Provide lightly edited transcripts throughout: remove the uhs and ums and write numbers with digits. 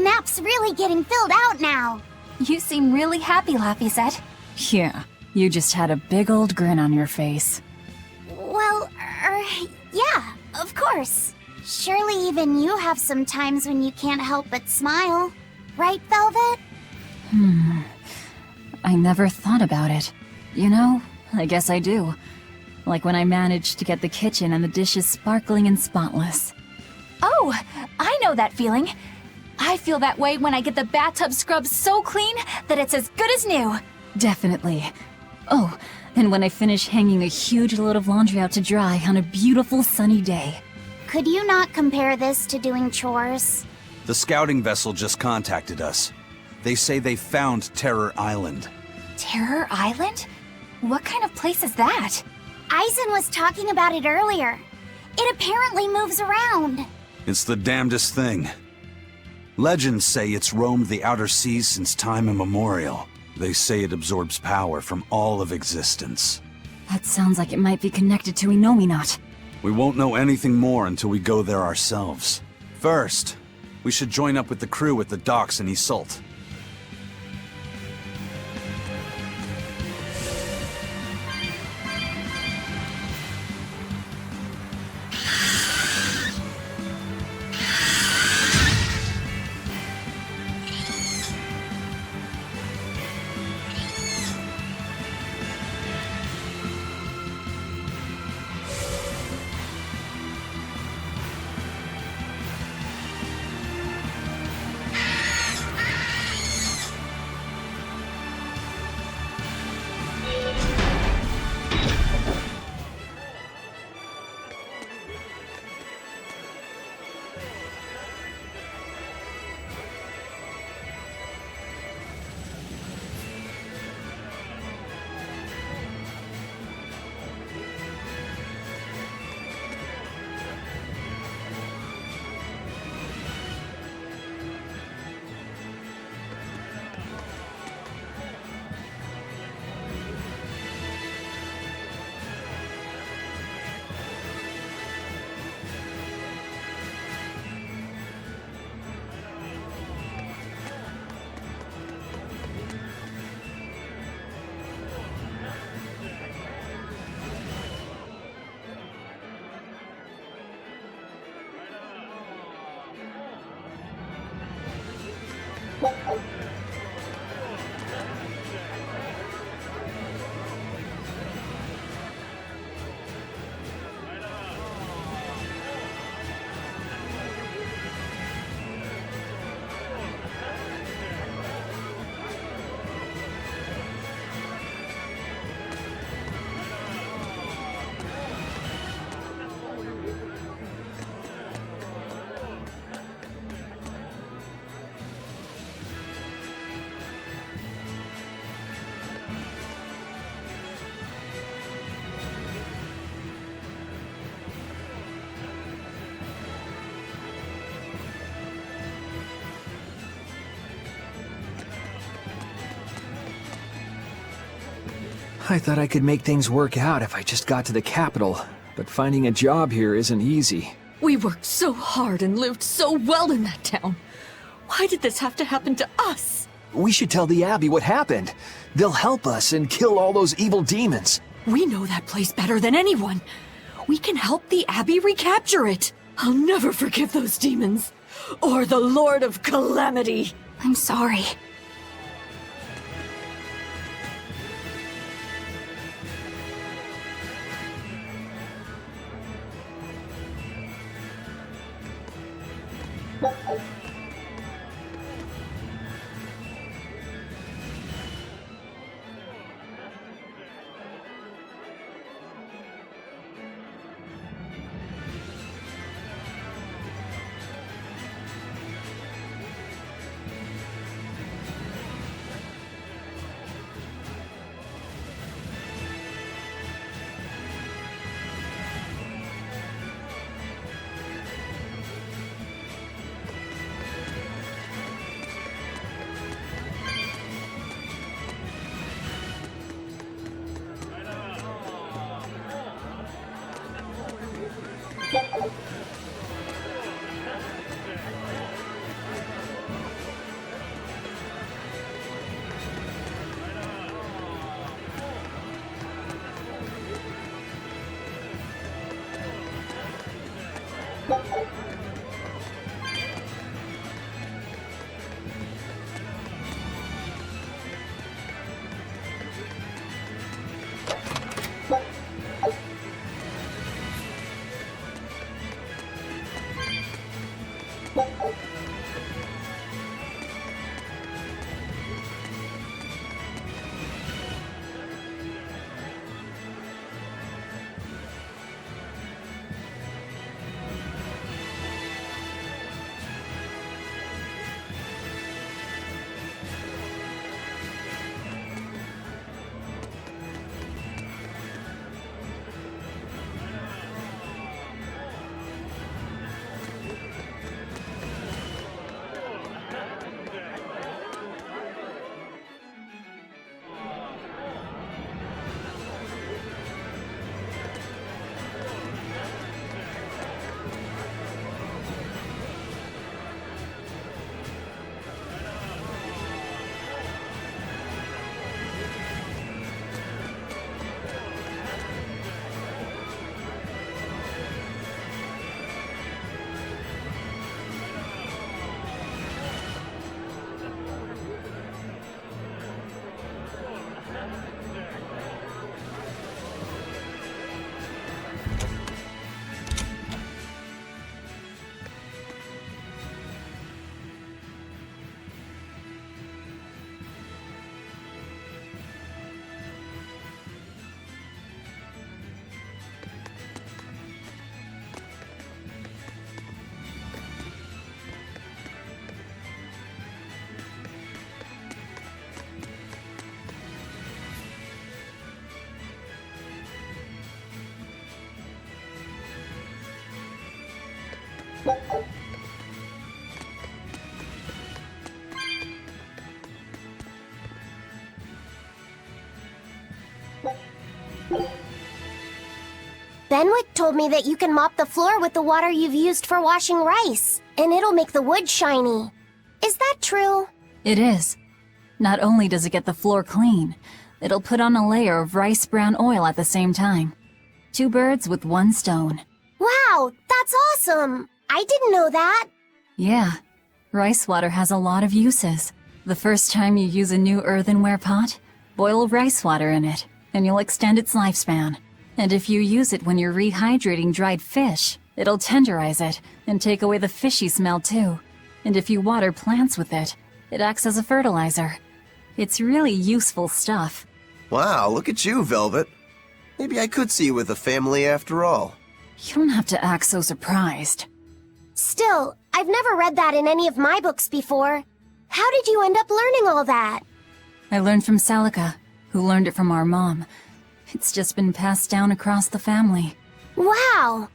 map's really getting filled out now. You seem really happy, Laphicet. Yeah, you just had a big old grin on your face. Well, yeah, of course. Surely even you have some times when you can't help but smile. Right, Velvet? I never thought about it. You know, I guess I do. Like when I managed to get the kitchen and the dishes sparkling and spotless. Oh, I know that feeling. I feel that way when I get the bathtub scrubbed so clean that it's as good as new. Definitely. Oh, and when I finish hanging a huge load of laundry out to dry on a beautiful sunny day. Could you not compare this to doing chores? The scouting vessel just contacted us. They say they found Terror Island. Terror Island? What kind of place is that? Eisen was talking about it earlier. It apparently moves around. It's the damnedest thing. Legends say it's roamed the outer seas since time immemorial. They say it absorbs power from all of existence. That sounds like it might be connected to Inominat. We won't know anything more until we go there ourselves. First, we should join up with the crew at the docks in Isolt. I thought I could make things work out if I just got to the capital, but finding a job here isn't easy. We worked so hard and lived so well in that town. Why did this have to happen to us? We should tell the Abbey what happened. They'll help us and kill all those evil demons. We know that place better than anyone. We can help the Abbey recapture it. I'll never forgive those demons. Or the Lord of Calamity. I'm sorry. Benwick told me that you can mop the floor with the water you've used for washing rice, and it'll make the wood shiny. Is that true? It is. Not only does it get the floor clean, it'll put on a layer of rice bran oil at the same time. 2 birds with 1 stone. Wow, that's awesome! I didn't know that. Yeah, rice water has a lot of uses. The first time you use a new earthenware pot, boil rice water in it, and you'll extend its lifespan. And if you use it when you're rehydrating dried fish, it'll tenderize it and take away the fishy smell too. And if you water plants with it, it acts as a fertilizer. It's really useful stuff. Wow, look at you, Velvet. Maybe I could see you with a family after all. You don't have to act so surprised. Still, I've never read that in any of my books before. How did you end up learning all that? I learned from Celica, who learned it from our mom. It's just been passed down across the family. Wow!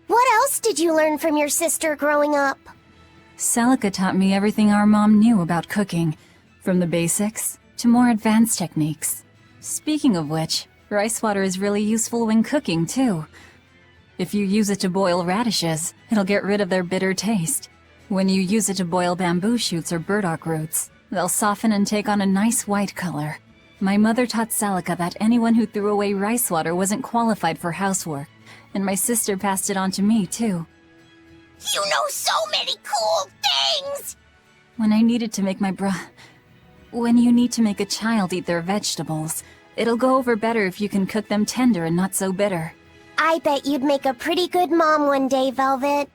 What else did you learn from your sister growing up? Celica taught me everything our mom knew about cooking, from the basics to more advanced techniques. Speaking of which, rice water is really useful when cooking, too. If you use it to boil radishes, it'll get rid of their bitter taste. When you use it to boil bamboo shoots or burdock roots, they'll soften and take on a nice white color. My mother taught Celica that anyone who threw away rice water wasn't qualified for housework, and my sister passed it on to me, too. You know so many cool things! When I needed to make When you need to make a child eat their vegetables, it'll go over better if you can cook them tender and not so bitter. I bet you'd make a pretty good mom one day, Velvet.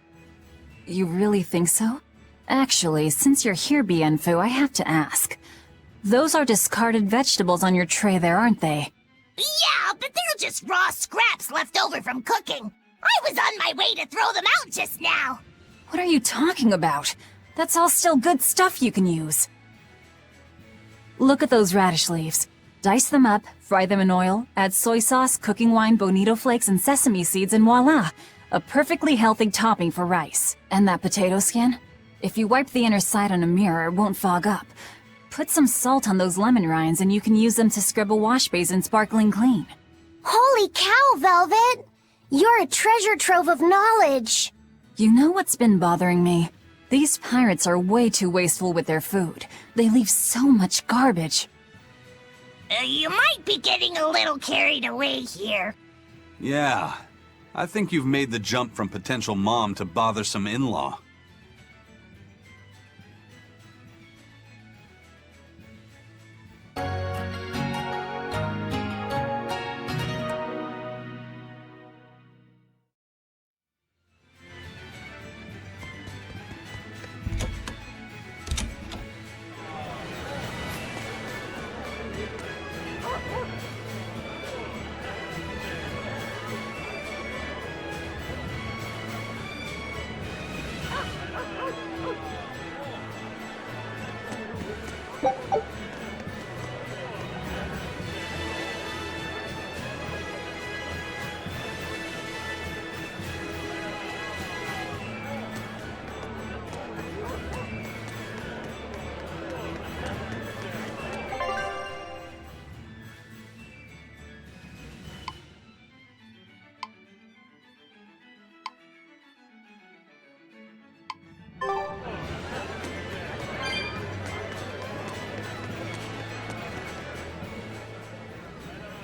You really think so? Actually, since you're here, Bienfu, I have to ask. Those are discarded vegetables on your tray there, aren't they? Yeah, but they're just raw scraps left over from cooking. I was on my way to throw them out just now. What are you talking about? That's all still good stuff you can use. Look at those radish leaves. Dice them up, fry them in oil, add soy sauce, cooking wine, bonito flakes, and sesame seeds, and voila! A perfectly healthy topping for rice. And that potato skin? If you wipe the inner side on a mirror, it won't fog up. Put some salt on those lemon rinds and you can use them to scrub a wash basin sparkling clean. Holy cow, Velvet! You're a treasure trove of knowledge. You know what's been bothering me? These pirates are way too wasteful with their food. They leave so much garbage. You might be getting a little carried away here. Yeah. I think you've made the jump from potential mom to bothersome in-law.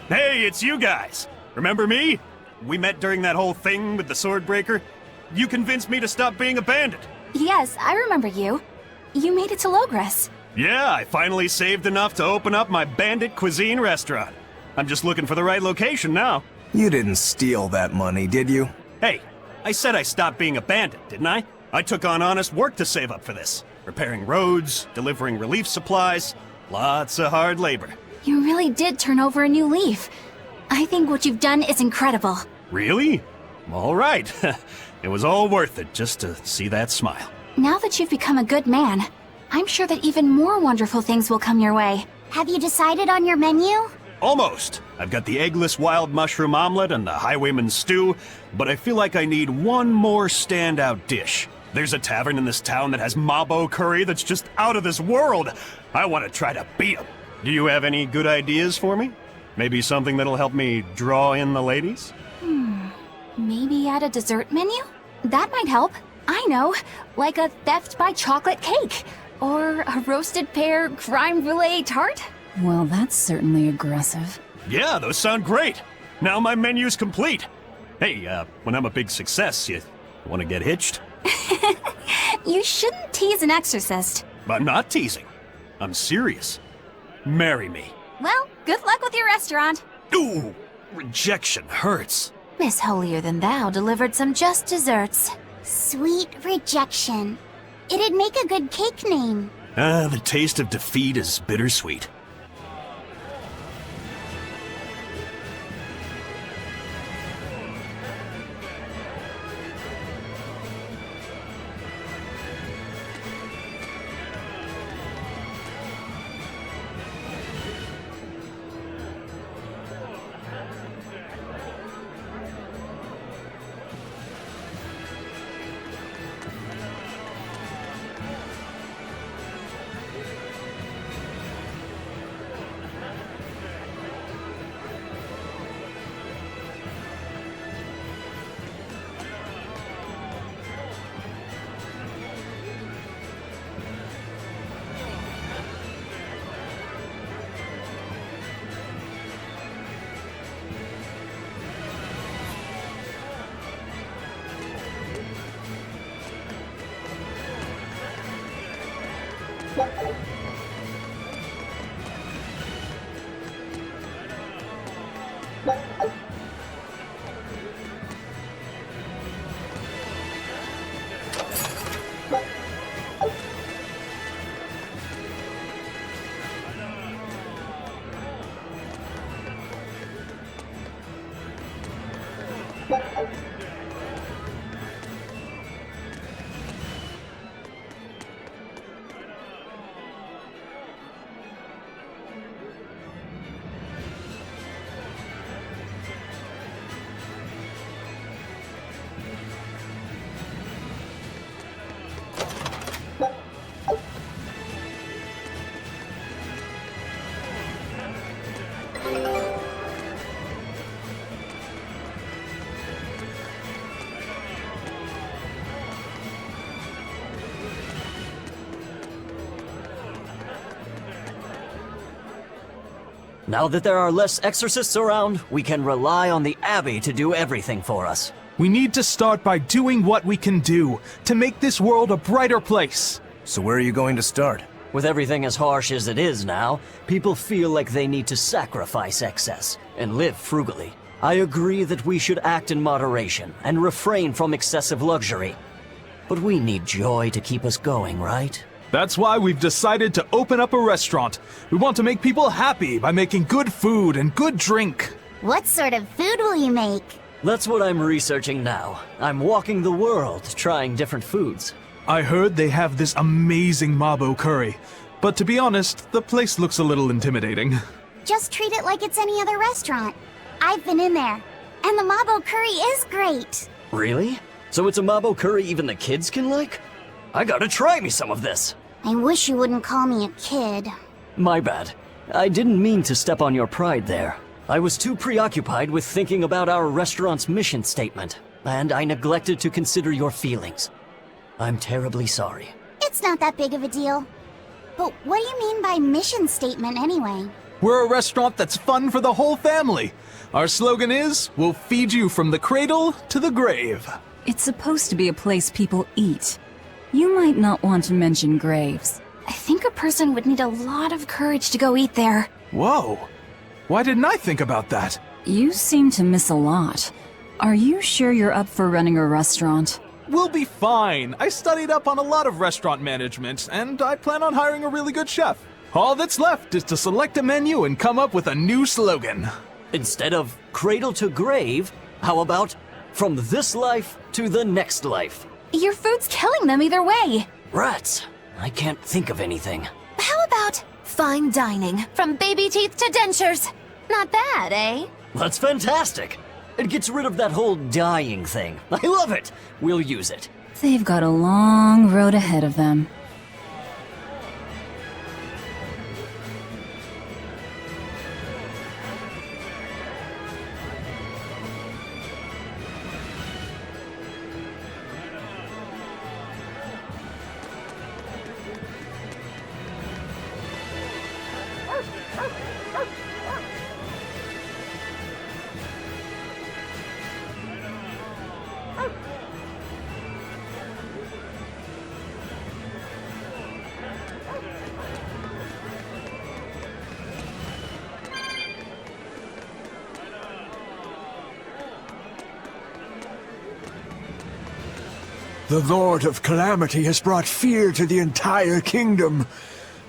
Hey, it's you guys! Remember me? We met during that whole thing with the Swordbreaker. You convinced me to stop being a bandit. Yes, I remember you. You made it to Loegres. Yeah, I finally saved enough to open up my bandit cuisine restaurant. I'm just looking for the right location now. You didn't steal that money, did you? Hey, I said I stopped being a bandit, didn't I? I took on honest work to save up for this. Repairing roads, delivering relief supplies, lots of hard labor. You really did turn over a new leaf. I think what you've done is incredible. Really? All right. It was all worth it just to see that smile. Now that you've become a good man, I'm sure that even more wonderful things will come your way. Have you decided on your menu? Almost. I've got the eggless wild mushroom omelet and the highwayman's stew, but I feel like I need one more standout dish. There's a tavern in this town that has mabo curry that's just out of this world. I want to try to beat 'em. Do you have any good ideas for me? Maybe something that'll help me draw in the ladies? Maybe add a dessert menu? That might help. I know, like a theft by chocolate cake. Or a roasted pear creme brulee tart? Well, that's certainly aggressive. Yeah, those sound great. Now my menu's complete. Hey, when I'm a big success, you want to get hitched? You shouldn't tease an exorcist. I'm not teasing. I'm serious. Marry me. Well, good luck with your restaurant. Ooh, rejection hurts. Miss Holier Than Thou delivered some just desserts. Sweet rejection. It'd make a good cake name. The taste of defeat is bittersweet. Now that there are less exorcists around, we can rely on the Abbey to do everything for us. We need to start by doing what we can do to make this world a brighter place. So where are you going to start? With everything as harsh as it is now, people feel like they need to sacrifice excess and live frugally. I agree that we should act in moderation and refrain from excessive luxury. But we need joy to keep us going, right? That's why we've decided to open up a restaurant. We want to make people happy by making good food and good drink. What sort of food will you make? That's what I'm researching now. I'm walking the world, trying different foods. I heard they have this amazing Mabo curry. But to be honest, the place looks a little intimidating. Just treat it like it's any other restaurant. I've been in there, and the Mabo curry is great. Really? So it's a Mabo curry even the kids can like? I gotta try me some of this. I wish you wouldn't call me a kid. My bad. I didn't mean to step on your pride there. I was too preoccupied with thinking about our restaurant's mission statement, and I neglected to consider your feelings. I'm terribly sorry. It's not that big of a deal. But what do you mean by mission statement anyway? We're a restaurant that's fun for the whole family. Our slogan is, we'll feed you from the cradle to the grave. It's supposed to be a place people eat. You might not want to mention graves. I think a person would need a lot of courage to go eat there. Whoa. Why didn't I think about that? You seem to miss a lot. Are you sure you're up for running a restaurant? We'll be fine. I studied up on a lot of restaurant management, and I plan on hiring a really good chef. All that's left is to select a menu and come up with a new slogan. Instead of cradle to grave, how about from this life to the next life? Your food's killing them either way. Rats. I can't think of anything. How about fine dining, from baby teeth to dentures? Not bad, eh? That's fantastic. It gets rid of that whole dying thing. I love it. We'll use it. They've got a long road ahead of them. The Lord of Calamity has brought fear to the entire kingdom.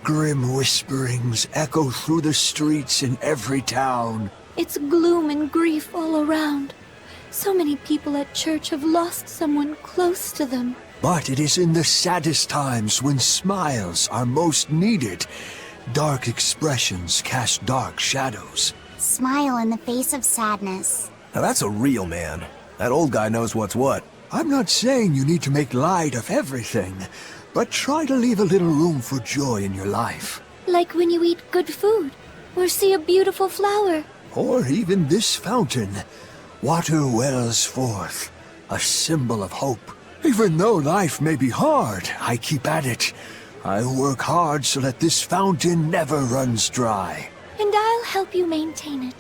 Grim whisperings echo through the streets in every town. It's gloom and grief all around. So many people at church have lost someone close to them. But it is in the saddest times when smiles are most needed. Dark expressions cast dark shadows. Smile in the face of sadness. Now that's a real man. That old guy knows what's what. I'm not saying you need to make light of everything, but try to leave a little room for joy in your life. Like when you eat good food, or see a beautiful flower. Or even this fountain. Water wells forth, a symbol of hope. Even though life may be hard, I keep at it. I work hard so that this fountain never runs dry. And I'll help you maintain it,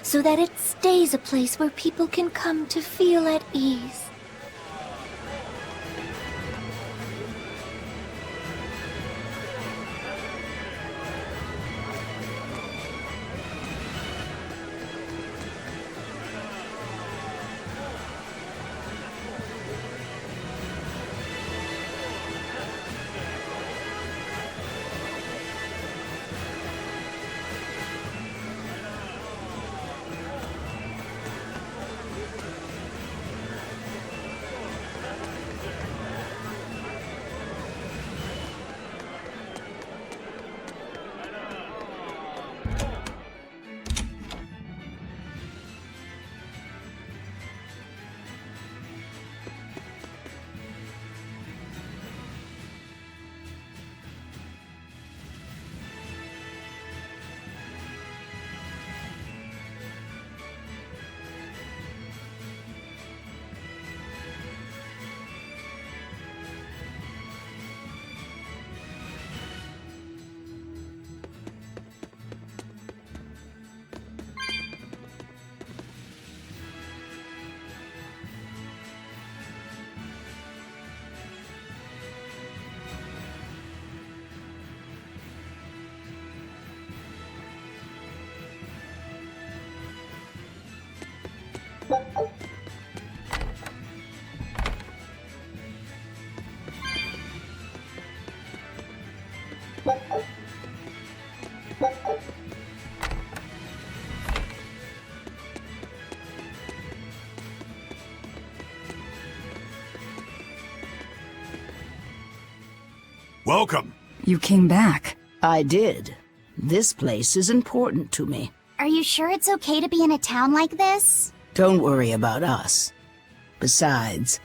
so that it stays a place where people can come to feel at ease. Welcome. You came back. I did. This place is important to me. Are you sure it's okay to be in a town like this? Don't worry about us. Besides,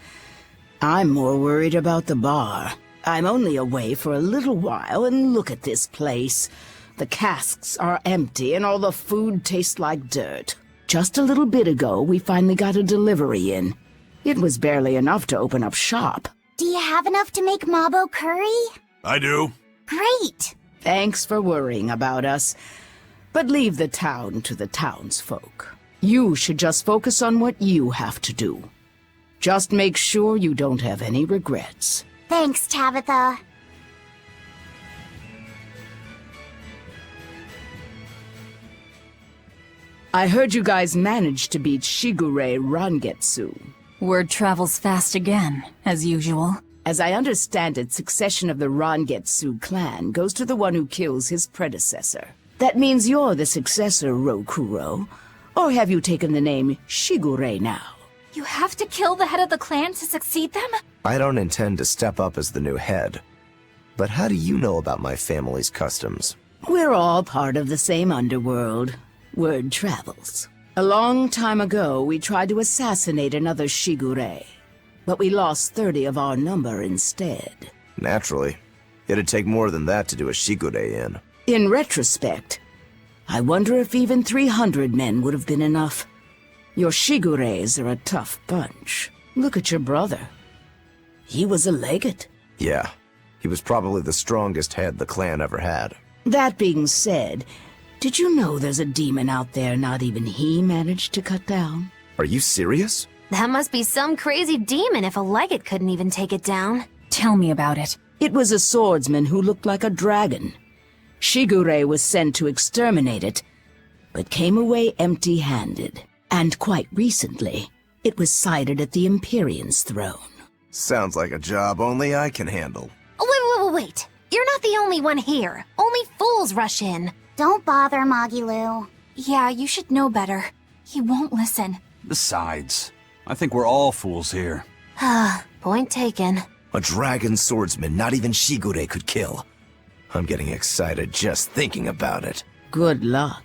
I'm more worried about the bar. I'm only away for a little while, and look at this place. The casks are empty, and all the food tastes like dirt. Just a little bit ago, we finally got a delivery in. It was barely enough to open up shop. Do you have enough to make mabo curry? I do. Great! Thanks for worrying about us. But leave the town to the townsfolk. You should just focus on what you have to do. Just make sure you don't have any regrets. Thanks, Tabitha. I heard you guys managed to beat Shigure Rangetsu. Word travels fast again, as usual. As I understand it, succession of the Rangetsu clan goes to the one who kills his predecessor. That means you're the successor, Rokuro. Or have you taken the name Shigure now? You have to kill the head of the clan to succeed them? I don't intend to step up as the new head. But how do you know about my family's customs? We're all part of the same underworld. Word travels. A long time ago, we tried to assassinate another Shigure, but we lost 30 of our number instead. Naturally. It'd take more than that to do a Shigure in. In retrospect, I wonder if even 300 men would have been enough. Your Shigures are a tough bunch. Look at your brother. He was a legate. Yeah, he was probably the strongest head the clan ever had. That being said, did you know there's a demon out there not even he managed to cut down? Are you serious? That must be some crazy demon if a legate couldn't even take it down. Tell me about it. It was a swordsman who looked like a dragon. Shigure was sent to exterminate it, but came away empty-handed. And quite recently, it was sighted at the Empyrean's throne. Sounds like a job only I can handle. Wait. You're not the only one here. Only fools rush in. Don't bother, Magilu. Yeah, you should know better. He won't listen. Besides, I think we're all fools here. Point taken. A dragon swordsman not even Shigure could kill. I'm getting excited just thinking about it. Good luck.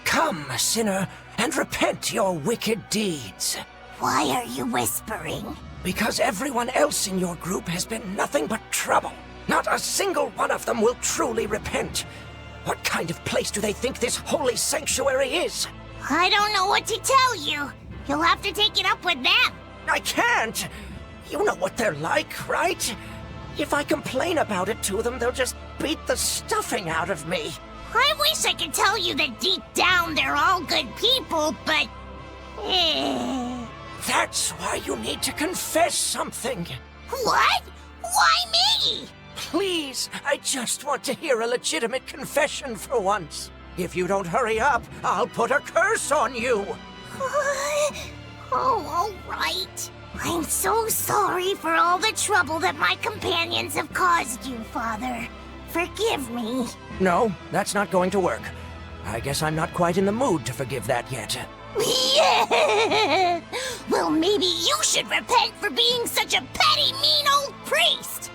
Come, sinner, and repent your wicked deeds. Why are you whispering? Because everyone else in your group has been nothing but trouble. Not a single one of them will truly repent. What kind of place do they think this holy sanctuary is? I don't know what to tell you. You'll have to take it up with them. I can't! You know what they're like, right? If I complain about it to them, they'll just beat the stuffing out of me. I wish I could tell you that deep down they're all good people, but... That's why you need to confess something. What? Why me? Please, I just want to hear a legitimate confession for once. If you don't hurry up, I'll put a curse on you. Oh, all right. I'm so sorry for all the trouble that my companions have caused you, Father. Forgive me. No, that's not going to work. I guess I'm not quite in the mood to forgive that yet. Yeah! Well, maybe you should repent for being such a petty, mean old priest!